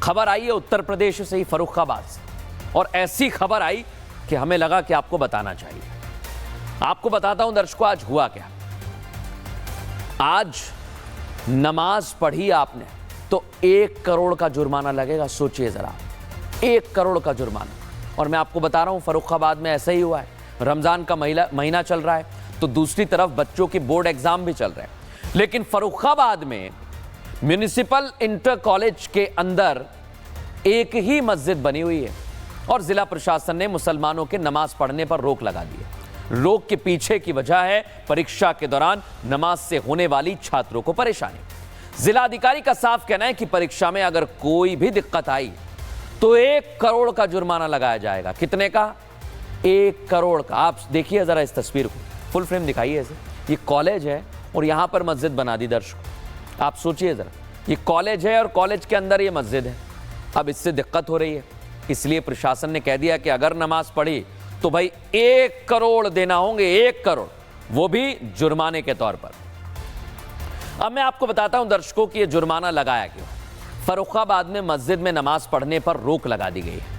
खबर आई है उत्तर प्रदेश से ही, फर्रुखाबाद से, और ऐसी खबर आई कि हमें लगा कि आपको बताना चाहिए। आपको बताता हूं दर्शकों, आज हुआ क्या। आज नमाज पढ़ी आपने तो 1 करोड़ का जुर्माना लगेगा। सोचिए जरा, 1 करोड़ का जुर्माना। और मैं आपको बता रहा हूं फर्रुखाबाद में ऐसा ही हुआ है। रमजान का महीना चल रहा है, तो दूसरी तरफ बच्चों की बोर्ड एग्जाम भी चल रहे हैं। लेकिन फर्रुखाबाद में म्युनिसिपल इंटर कॉलेज के अंदर एक ही मस्जिद बनी हुई है और जिला प्रशासन ने मुसलमानों के नमाज पढ़ने पर रोक लगा दी है। रोक के पीछे की वजह है परीक्षा के दौरान नमाज से होने वाली छात्रों को परेशानी। जिलाधिकारी का साफ कहना है कि परीक्षा में अगर कोई भी दिक्कत आई तो 1 करोड़ का जुर्माना लगाया जाएगा। कितने का? 1 करोड़ का। आप देखिए जरा इस तस्वीर को, फुल फ्रेम दिखाइए इसे। ये कॉलेज है और यहां पर मस्जिद बना दी। दर्शकों आप सोचिए जरा, ये कॉलेज है और कॉलेज के अंदर ये मस्जिद है। अब इससे दिक्कत हो रही है, इसलिए प्रशासन ने कह दिया कि अगर नमाज पढ़ी तो भाई 1 करोड़ देना होंगे, 1 करोड़, वो भी जुर्माने के तौर पर। अब मैं आपको बताता हूं दर्शकों कि यह जुर्माना लगाया क्यों। फर्रुखाबाद में मस्जिद में नमाज पढ़ने पर रोक लगा दी गई है।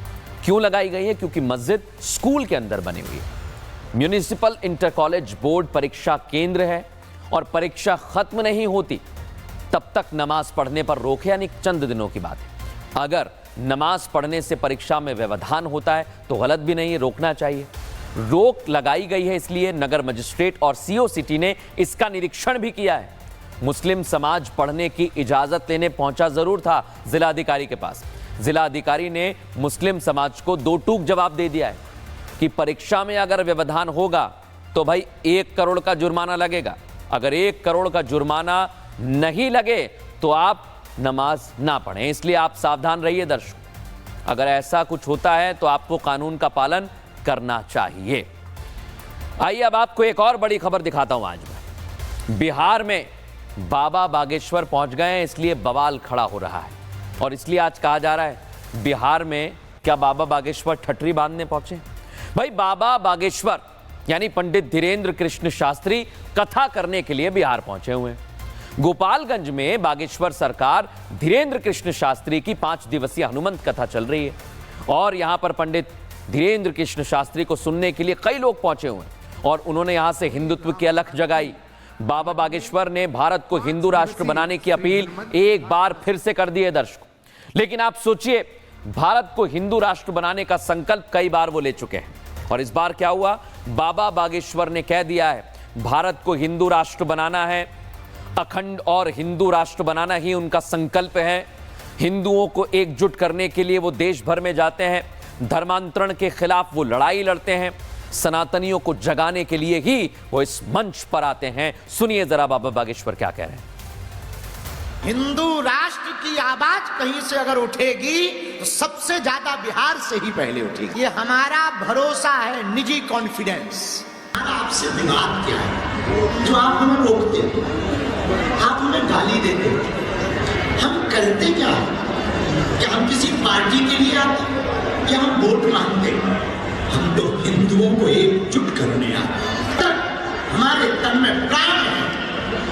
क्यों लगाई गई है? क्योंकि मस्जिद स्कूल के अंदर बनी हुई है। म्युनिसिपल इंटर कॉलेज बोर्ड परीक्षा केंद्र है और परीक्षा खत्म नहीं होती तब तक नमाज पढ़ने पर रोक है, यानी चंद दिनों की बात है। अगर नमाज पढ़ने से परीक्षा में व्यवधान होता है तो गलत भी नहीं है, रोकना चाहिए। रोक लगाई गई है, इसलिए नगर मजिस्ट्रेट और सीओ सिटी ने इसका निरीक्षण भी किया है। मुस्लिम समाज पढ़ने की इजाजत लेने पहुंचा जरूर था जिलाधिकारी के पास। जिलाधिकारी ने मुस्लिम समाज को 2 टूक जवाब दे दिया है कि परीक्षा में अगर व्यवधान होगा तो भाई 1 करोड़ का जुर्माना लगेगा। अगर 1 करोड़ का जुर्माना नहीं लगे तो आप नमाज ना पढ़ें। इसलिए आप सावधान रहिए दर्शकों, अगर ऐसा कुछ होता है तो आपको कानून का पालन करना चाहिए। आइए अब आपको एक और बड़ी खबर दिखाता हूं। आज मैं बिहार में बाबा बागेश्वर पहुंच गए हैं, इसलिए बवाल खड़ा हो रहा है। और इसलिए आज कहा जा रहा है बिहार में क्या बाबा बागेश्वर ठटरी बांधने पहुंचे? भाई बाबा बागेश्वर यानी पंडित धीरेन्द्र कृष्ण शास्त्री कथा करने के लिए बिहार पहुंचे हुए हैं। गोपालगंज में बागेश्वर सरकार धीरेन्द्र कृष्ण शास्त्री की 5 दिवसीय हनुमंत कथा चल रही है और यहां पर पंडित धीरेन्द्र कृष्ण शास्त्री को सुनने के लिए कई लोग पहुंचे हुए हैं और उन्होंने यहां से हिंदुत्व की अलख जगाई। बाबा बागेश्वर ने भारत को हिंदू राष्ट्र बनाने की अपील एक बार फिर से कर दी है दर्शकों। लेकिन आप सोचिए, भारत को हिंदू राष्ट्र बनाने का संकल्प कई बार वो ले चुके हैं और इस बार क्या हुआ? बाबा बागेश्वर ने कह दिया है भारत को हिंदू राष्ट्र बनाना है, अखंड और हिंदू राष्ट्र बनाना ही उनका संकल्प है। हिंदुओं को एकजुट करने के लिए वो देश भर में जाते हैं, धर्मांतरण के खिलाफ वो लड़ाई लड़ते हैं, सनातनियों को जगाने के लिए ही वो इस मंच पर आते हैं। सुनिए जरा बाबा बागेश्वर क्या कह रहे हैं। हिंदू राष्ट्र की आवाज कहीं से अगर उठेगी तो सबसे ज्यादा बिहार से ही पहले उठेगी। ये हमारा भरोसा है, निजी कॉन्फिडेंस। आपसे विवाद क्या है जो आप हमें रोकते हैं, आप हमें गाली देते हैं? हम करते क्या है? क्या हम किसी पार्टी के लिए आते हैं? क्या हम वोट मांगते हैं? हम तो हिंदुओं को एकजुट करने आते हैं। हमारे तन में प्राण है,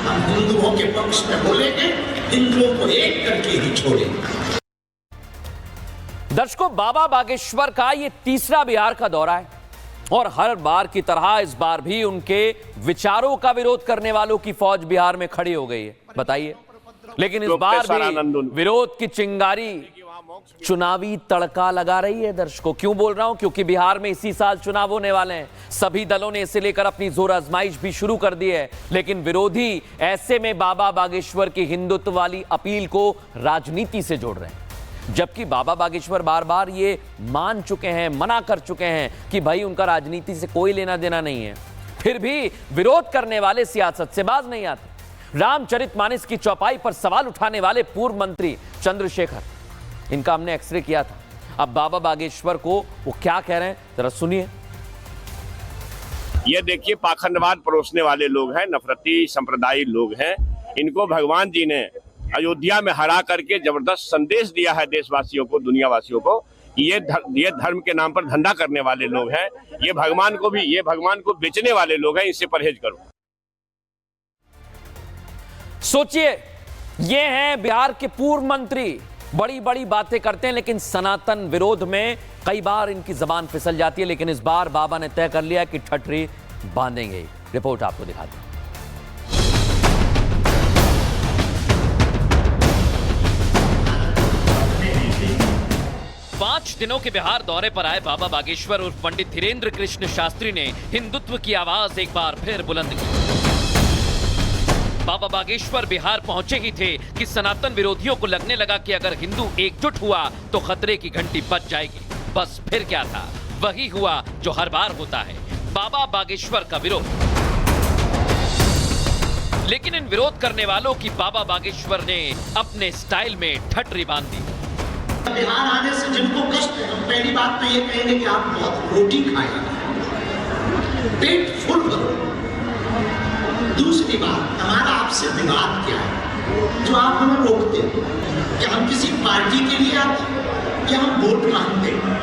हम हिंदुओं के पक्ष में बोलेंगे, हिंदुओं को एक करके ही छोड़ेंगे। दर्शकों, बाबा बागेश्वर का ये तीसरा बिहार का दौरा है और हर बार की तरह इस बार भी उनके विचारों का विरोध करने वालों की फौज बिहार में खड़ी हो गई है। बताइए, लेकिन इस बार भी विरोध की चिंगारी चुनावी तड़का लगा रही है। दर्शकों क्यों बोल रहा हूं? क्योंकि बिहार में इसी साल चुनाव होने वाले हैं। सभी दलों ने इसे लेकर अपनी जोर आजमाइश भी शुरू कर दी है, लेकिन विरोधी ऐसे में बाबा बागेश्वर की हिंदुत्व वाली अपील को राजनीति से जोड़ रहे हैं। जबकि बाबा बागेश्वर बार बार ये मान चुके हैं, मना कर चुके हैं कि भाई उनका राजनीति से कोई लेना देना नहीं है, फिर भी विरोध करने वाले सियासत से बाज नहीं आते। रामचरितमानस की चौपाई पर सवाल उठाने वाले पूर्व मंत्री चंद्रशेखर, इनका हमने एक्सरे किया था। अब बाबा बागेश्वर को वो क्या कह रहे हैं जरा सुनिए। ये देखिए, पाखंडवाद परोसने वाले लोग हैं, नफरती संप्रदायी लोग हैं। इनको भगवान जी ने अयोध्या में हरा करके जबरदस्त संदेश दिया है देशवासियों को, दुनियावासियों को, कि ये धर्म के नाम पर धंधा करने वाले लोग हैं। ये भगवान को बेचने वाले लोग हैं, इससे परहेज करो। सोचिए, ये हैं बिहार के पूर्व मंत्री बड़ी बड़ी बातें करते हैं, लेकिन सनातन विरोध में कई बार इनकी जबान फिसल जाती है। लेकिन इस बार बाबा ने तय कर लिया कि ठठरी बांधेंगे। रिपोर्ट आपको दिखाते हैं। 5 दिनों के बिहार दौरे पर आए बाबा बागेश्वर उर्फ पंडित धीरेन्द्र कृष्ण शास्त्री ने हिंदुत्व की आवाज एक बार फिर बुलंद की। बाबा बागेश्वर बिहार पहुंचे ही थे कि सनातन विरोधियों को लगने लगा कि अगर हिंदू एकजुट हुआ तो खतरे की घंटी बज जाएगी। बस फिर क्या था, वही हुआ जो हर बार होता है, बाबा बागेश्वर का विरोध। लेकिन इन विरोध करने वालों की बाबा बागेश्वर ने अपने स्टाइल में ठठरी बांध दी। बिहार आने से जिनको कष्ट है, हम पहली बात तो ये कहेंगे कि आप बहुत रोटी खाएं, पेट फुल करो। दूसरी बात, हमारा आपसे विवाद क्या है जो आप हमें रोकते हैं? क्या हम किसी पार्टी के लिए आते हैं या हम वोट मांगते हैं?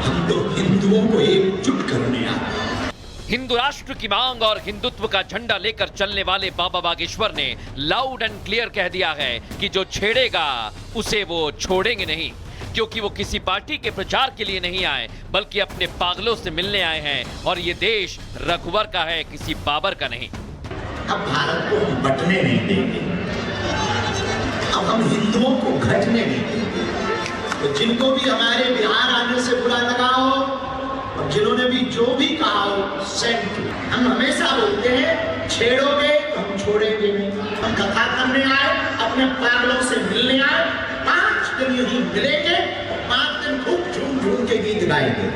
हम तो हिंदुओं को एकजुट करने आते हैं। हिंदू राष्ट्र की मांग और हिंदुत्व का झंडा लेकर चलने वाले बाबा बागेश्वर ने लाउड एंड क्लियर कह दिया है कि जो छेड़ेगा उसे वो छोड़ेंगे नहीं, क्योंकि वो किसी पार्टी के प्रचार के लिए नहीं आए, बल्कि अपने पागलों से मिलने आए हैं। और ये देश रघुवर का है, किसी बाबर का नहीं। अब भारत को हम बंटने नहीं देंगे, अब हम हिंदुओं को घटने नहीं देंगे। तो जिनको भी हमारे बिहार आने से बुरा लगा हो और जिन्होंने भी जो भी कहा हो, सेंट, हम हमेशा बोलते हैं छेड़ोगे तो हम छोड़ेंगे नहीं। हम कथा करने आए, अपने पागलों से मिलने आए, 5 दिन यही मिलेंगे, 5 दिन खूब झूम झूम के गीत गाएंगे।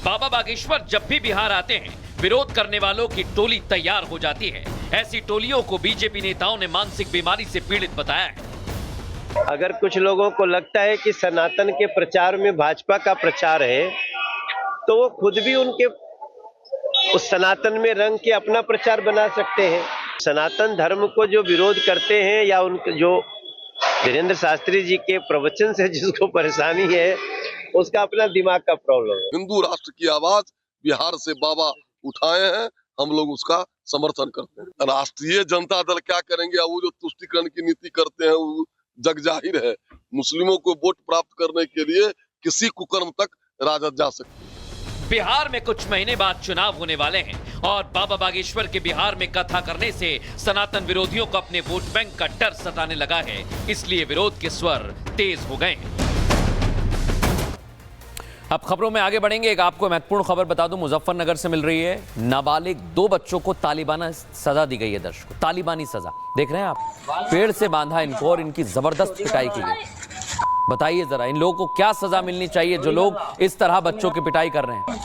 बाबा बागेश्वर जब भी बिहार आते हैं, विरोध करने वालों की टोली तैयार हो जाती है। ऐसी टोलियों को बीजेपी नेताओं ने मानसिक बीमारी से पीड़ित बताया है। अगर कुछ लोगों को लगता है कि सनातन के प्रचार में भाजपा का प्रचार है, तो वो खुद भी उनके उस सनातन में रंग के अपना प्रचार बना सकते हैं। सनातन धर्म को जो विरोध करते हैं या उनके जो धीरेन्द्र शास्त्री जी के प्रवचन से जिसको परेशानी है, उसका अपना दिमाग का प्रॉब्लम है। हिंदू राष्ट्र की आवाज बिहार से बाबा उठाए हैं, हम लोग उसका समर्थन करते हैं। राष्ट्रीय जनता दल क्या करेंगे? वो जो तुष्टीकरण की नीति करते हैं वो जग जाहिर है। मुस्लिमों को वोट प्राप्त करने के लिए किसी कुकर्म तक राजद जा सकती है। बिहार में कुछ महीने बाद चुनाव होने वाले हैं और बाबा बागेश्वर के बिहार में कथा करने से सनातन विरोधियों को अपने वोट बैंक का डर सताने लगा है। इसलिए विरोध के स्वर तेज हो गए हैं। अब खबरों में आगे बढ़ेंगे। एक आपको महत्वपूर्ण खबर बता दूं, मुजफ्फरनगर से मिल रही है। नाबालिग 2 बच्चों को तालिबाना सजा दी गई है। दर्शकों, तालिबानी सजा देख रहे हैं आप, पेड़ से बांधा इनको और इनकी जबरदस्त पिटाई की गई। बताइए जरा, इन लोगों को क्या सजा मिलनी चाहिए जो लोग इस तरह बच्चों की पिटाई कर रहे हैं?